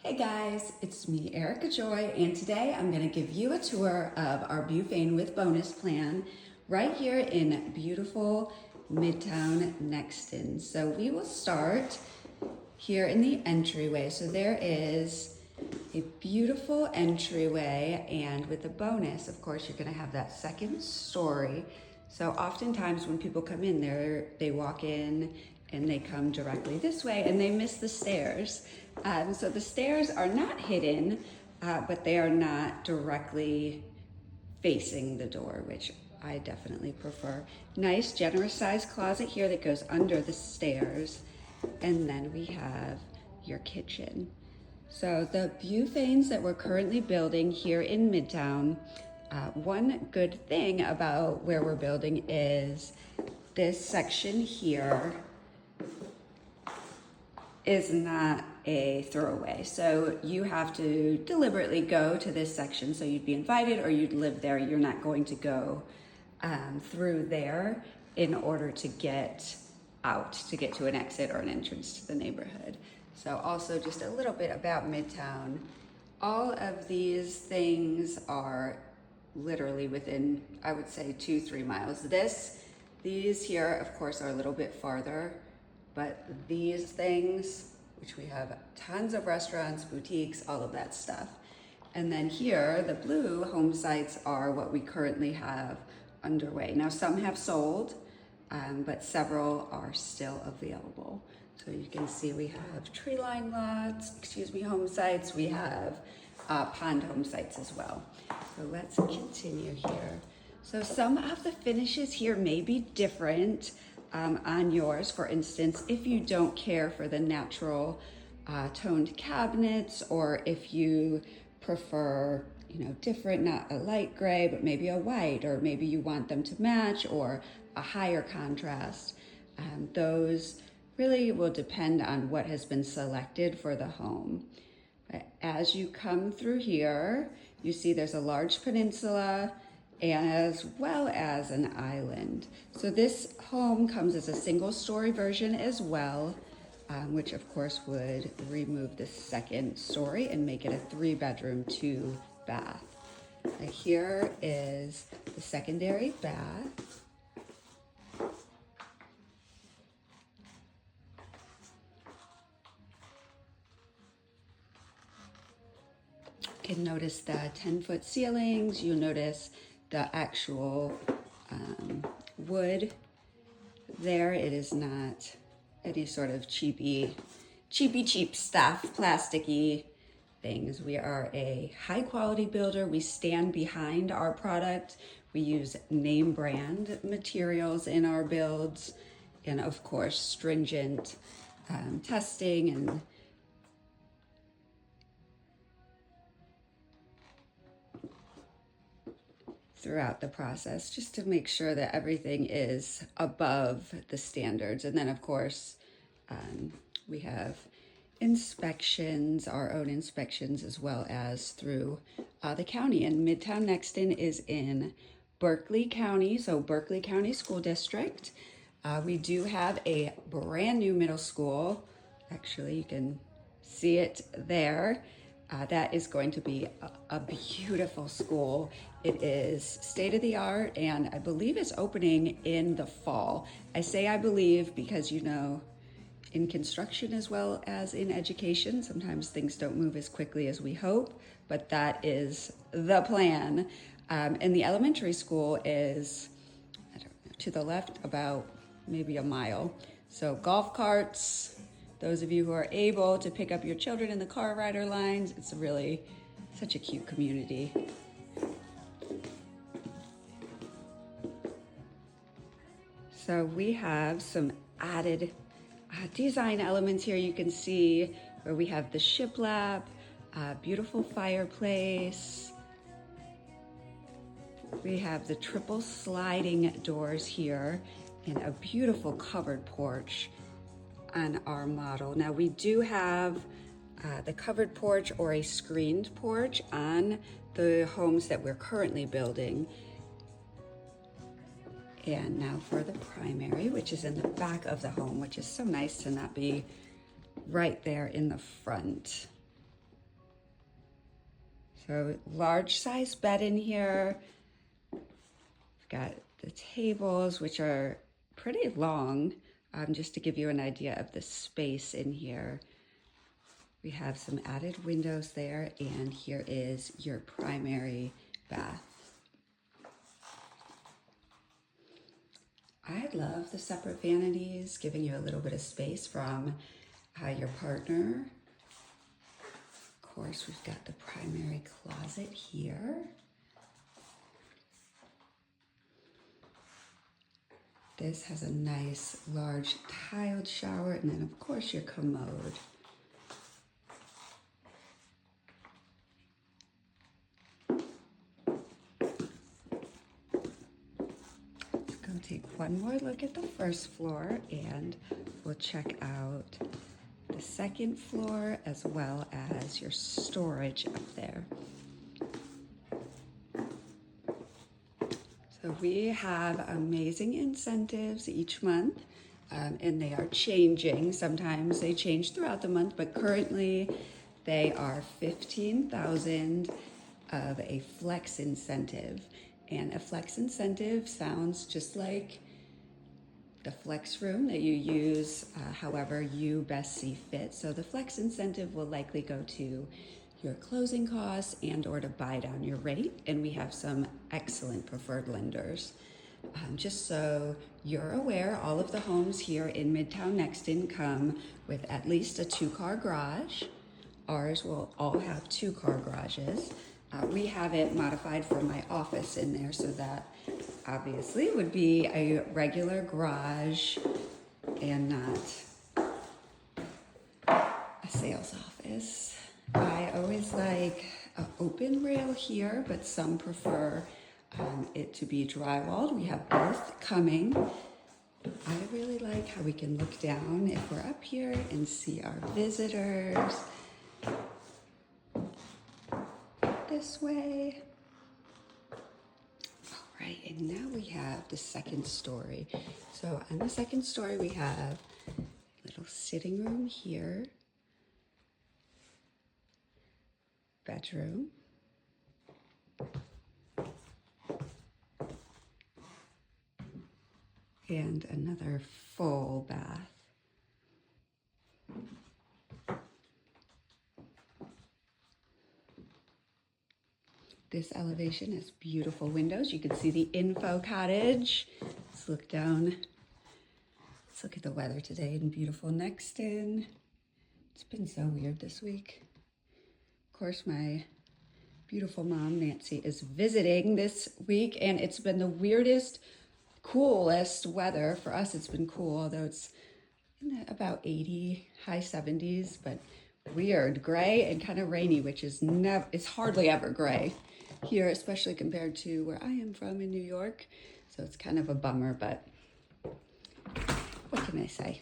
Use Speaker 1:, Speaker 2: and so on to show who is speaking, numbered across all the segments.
Speaker 1: Hey guys, it's me, Erica Joy, and today I'm going to give you a tour of our butane with bonus plan right here in beautiful Midtown Nexton. So we will start here in the entryway. So there is a beautiful entryway, and with the bonus, of course, you're going to have that second story. So oftentimes when people come in there, they walk in and they come directly this way and they miss the stairs. So the stairs are not hidden, but they are not directly facing the door, which I definitely prefer. Nice, generous sized closet here that goes under the stairs. And then we have your kitchen. So the buteanes that we're currently building here in Midtown, one good thing about where we're building is this section here is not a throwaway. So you have to deliberately go to this section. So you'd be invited or you'd live there. You're not going to go through there in order to get out, to get to an exit or an entrance to the neighborhood. So also just a little bit about Midtown. All of these things are literally within, I would say, 2-3 miles. These here, of course, are a little bit farther, but these things, which we have tons of restaurants, boutiques, all of that stuff. And then here, the blue home sites are what we currently have underway. Now, some have sold, but several are still available. So you can see we have tree line lots, home sites. We have pond home sites as well. So let's continue here. So some of the finishes here may be different on yours. For instance, if you don't care for the natural toned cabinets, or if you prefer, different, not a light gray, but maybe a white, or maybe you want them to match, or a higher contrast. Those really will depend on what has been selected for the home. But as you come through here, you see there's a large peninsula as well as an island. So this home comes as a single story version as well, which of course would remove the second story and make it a 3-bedroom, 2-bath. Here is the secondary bath. You can notice the 10-foot ceilings. You'll notice the actual wood there. It is not any sort of cheap stuff, plasticky things. We are a high quality builder. We stand behind our product. We use name brand materials in our builds, and of course stringent testing and throughout the process, just to make sure that everything is above the standards. And then of course, we have inspections, our own inspections, as well as through the county. And Midtown Nexton is in Berkeley County, so Berkeley County School District. We do have a brand new middle school. Actually, you can see it there. That is going to be a beautiful school. It is state-of-the-art, and I believe it's opening in the fall. I say I believe because, in construction as well as in education, sometimes things don't move as quickly as we hope, but that is the plan. And the elementary school is, I don't know, to the left about maybe a mile. So golf carts, those of you who are able to pick up your children in the car rider lines, it's really such a cute community. So we have some added design elements here. You can see where we have the shiplap, beautiful fireplace. We have the triple sliding doors here and a beautiful covered porch on our model. Now we do have the covered porch or a screened porch on the homes that we're currently building. And now for the primary, which is in the back of the home, which is so nice to not be right there in the front. So large size bed in here. We've got the tables, which are pretty long, just to give you an idea of the space in here. We have some added windows there, and here is your primary bath. I love the separate vanities, giving you a little bit of space from your partner. Of course, we've got the primary closet here. This has a nice large tiled shower, and then of course your commode. Let's go take one more look at the first floor, and we'll check out the second floor as well as your storage up there. So we have amazing incentives each month, and they are changing. Sometimes they change throughout the month, but currently they are $15,000 of a flex incentive. And a flex incentive sounds just like the flex room that you use however you best see fit. So the flex incentive will likely go to your closing costs and or to buy down your rate. And we have some excellent preferred lenders. Just so you're aware, all of the homes here in Midtown Nexton come with at least a 2-car garage. Ours will all have 2-car garages. We have it modified for my office in there, so that obviously would be a regular garage and not a sales office. I always like an open rail here, but some prefer it to be drywalled. We have both coming. I really like how we can look down if we're up here and see our visitors. This way. All right, and now we have the second story. So on the second story, we have a little sitting room here, bedroom, and another full bath. This elevation has beautiful windows. You can see the info cottage. Let's look down. Let's look at the weather today in beautiful Nexton. It's been so weird this week. Of course, my beautiful mom, Nancy, is visiting this week, and it's been the weirdest, coolest weather. For us, it's been cool, although it's in about 80, high 70s, but weird, gray and kind of rainy, which is it's hardly ever gray here, especially compared to where I am from in New York. So it's kind of a bummer, but what can I say?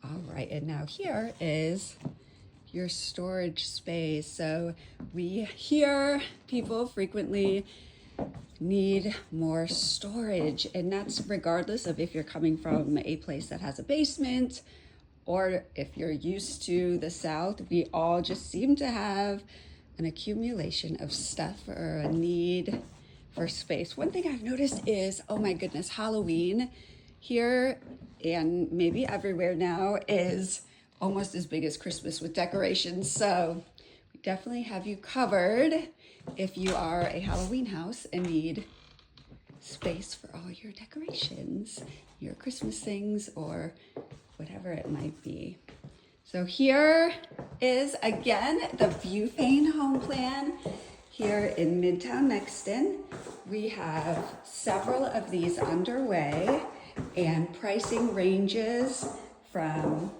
Speaker 1: All right, and now here is your storage space. So we hear people frequently need more storage, and that's regardless of if you're coming from a place that has a basement or if you're used to the South. We all just seem to have an accumulation of stuff or a need for space. One thing I've noticed is, oh my goodness, Halloween here and maybe everywhere now is almost as big as Christmas with decorations. So we definitely have you covered if you are a Halloween house and need space for all your decorations, your Christmas things, or whatever it might be. So here is, again, the Viewfane home plan here in Midtown Nexton. We have several of these underway, and pricing ranges from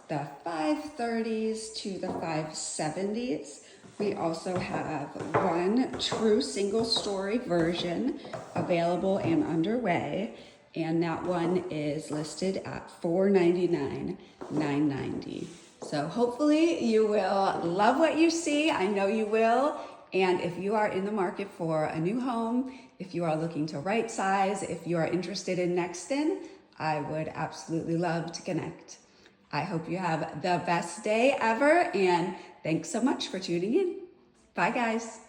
Speaker 1: the 530s to the 570s. We also have one true single story version available and underway, and that one is listed at $499,990. So hopefully you will love what you see. I know you will. And if you are in the market for a new home, if you are looking to right size, if you are interested in Nexton, I would absolutely love to connect. I hope you have the best day ever, and thanks so much for tuning in. Bye, guys.